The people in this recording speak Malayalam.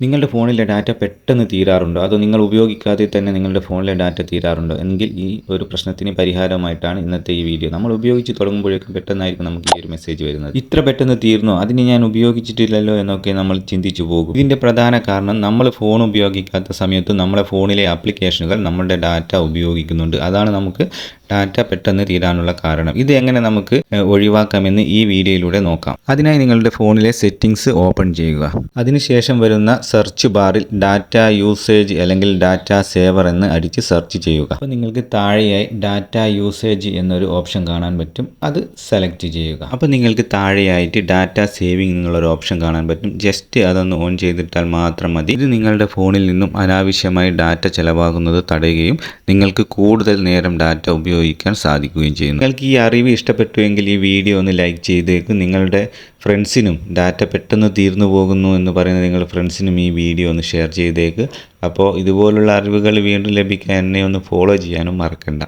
നിങ്ങളുടെ ഫോണിലെ ഡാറ്റ പെട്ടെന്ന് തീരാറുണ്ടോ? അതോ നിങ്ങൾ ഉപയോഗിക്കാതെ തന്നെ നിങ്ങളുടെ ഫോണിലെ ഡാറ്റ തീരാറുണ്ടോ? എങ്കിൽ ഈ ഒരു പ്രശ്നത്തിന് പരിഹാരമായിട്ടാണ് ഇന്നത്തെ ഈ വീഡിയോ. നമ്മൾ ഉപയോഗിച്ച് തുടങ്ങുമ്പോഴേക്കും പെട്ടെന്നായിരിക്കും നമുക്ക് ഈ ഒരു മെസ്സേജ് വരുന്നത്. ഇത്ര പെട്ടെന്ന് തീർന്നോ? അതിന് ഞാൻ ഉപയോഗിച്ചിട്ടില്ലല്ലോ എന്നൊക്കെ നമ്മൾ ചിന്തിച്ചു പോകും. ഇതിൻ്റെ പ്രധാന കാരണം നമ്മൾ ഫോൺ ഉപയോഗിക്കാത്ത സമയത്ത് നമ്മുടെ ഫോണിലെ ആപ്ലിക്കേഷനുകൾ നമ്മളുടെ ഡാറ്റ ഉപയോഗിക്കുന്നുണ്ട്. അതാണ് നമുക്ക് ഡാറ്റ പെട്ടെന്ന് തീരാനുള്ള കാരണം. ഇത് എങ്ങനെ നമുക്ക് ഒഴിവാക്കാമെന്ന് ഈ വീഡിയോയിലൂടെ നോക്കാം. അതിനായി നിങ്ങളുടെ ഫോണിലെ സെറ്റിംഗ്സ് ഓപ്പൺ ചെയ്യുക. അതിനുശേഷം വരുന്ന സെർച്ച് ബാറിൽ ഡാറ്റ യൂസേജ് അല്ലെങ്കിൽ ഡാറ്റ സേവർ എന്ന് അടിച്ച് സെർച്ച് ചെയ്യുക. അപ്പോൾ നിങ്ങൾക്ക് താഴെയായി ഡാറ്റ യൂസേജ് എന്നൊരു ഓപ്ഷൻ കാണാൻ പറ്റും. അത് സെലക്ട് ചെയ്യുക. അപ്പോൾ നിങ്ങൾക്ക് താഴെയായിട്ട് ഡാറ്റ സേവിംഗ് എന്നുള്ളൊരു ഓപ്ഷൻ കാണാൻ പറ്റും. ജസ്റ്റ് അതൊന്ന് ഓൺ ചെയ്തിട്ടാൽ മാത്രം മതി. ഇത് നിങ്ങളുടെ ഫോണിൽ നിന്നും അനാവശ്യമായി ഡാറ്റ ചെലവാകുന്നത് തടയുകയും നിങ്ങൾക്ക് കൂടുതൽ നേരം ഡാറ്റ ഉപയോഗിക്കാൻ സാധിക്കുകയും ചെയ്യുന്നു. നിങ്ങൾക്ക് ഈ അറിവ് ഇഷ്ടപ്പെട്ടുവെങ്കിൽ ഈ വീഡിയോ ഒന്ന് ലൈക്ക് ചെയ്തേക്കും. നിങ്ങളുടെ ഫ്രണ്ട്സിനും ഡാറ്റ പെട്ടെന്ന് തീർന്നു പോകുന്നു എന്ന് പറയുന്ന നിങ്ങളുടെ ഫ്രണ്ട്സിനും ഈ വീഡിയോ ഒന്ന് ഷെയർ ചെയ്തേക്ക്. അപ്പോൾ ഇതുപോലുള്ള അറിവുകൾ വീണ്ടും ലഭിക്കാൻ എന്നെ ഒന്ന് ഫോളോ ചെയ്യാനും മറക്കണ്ട.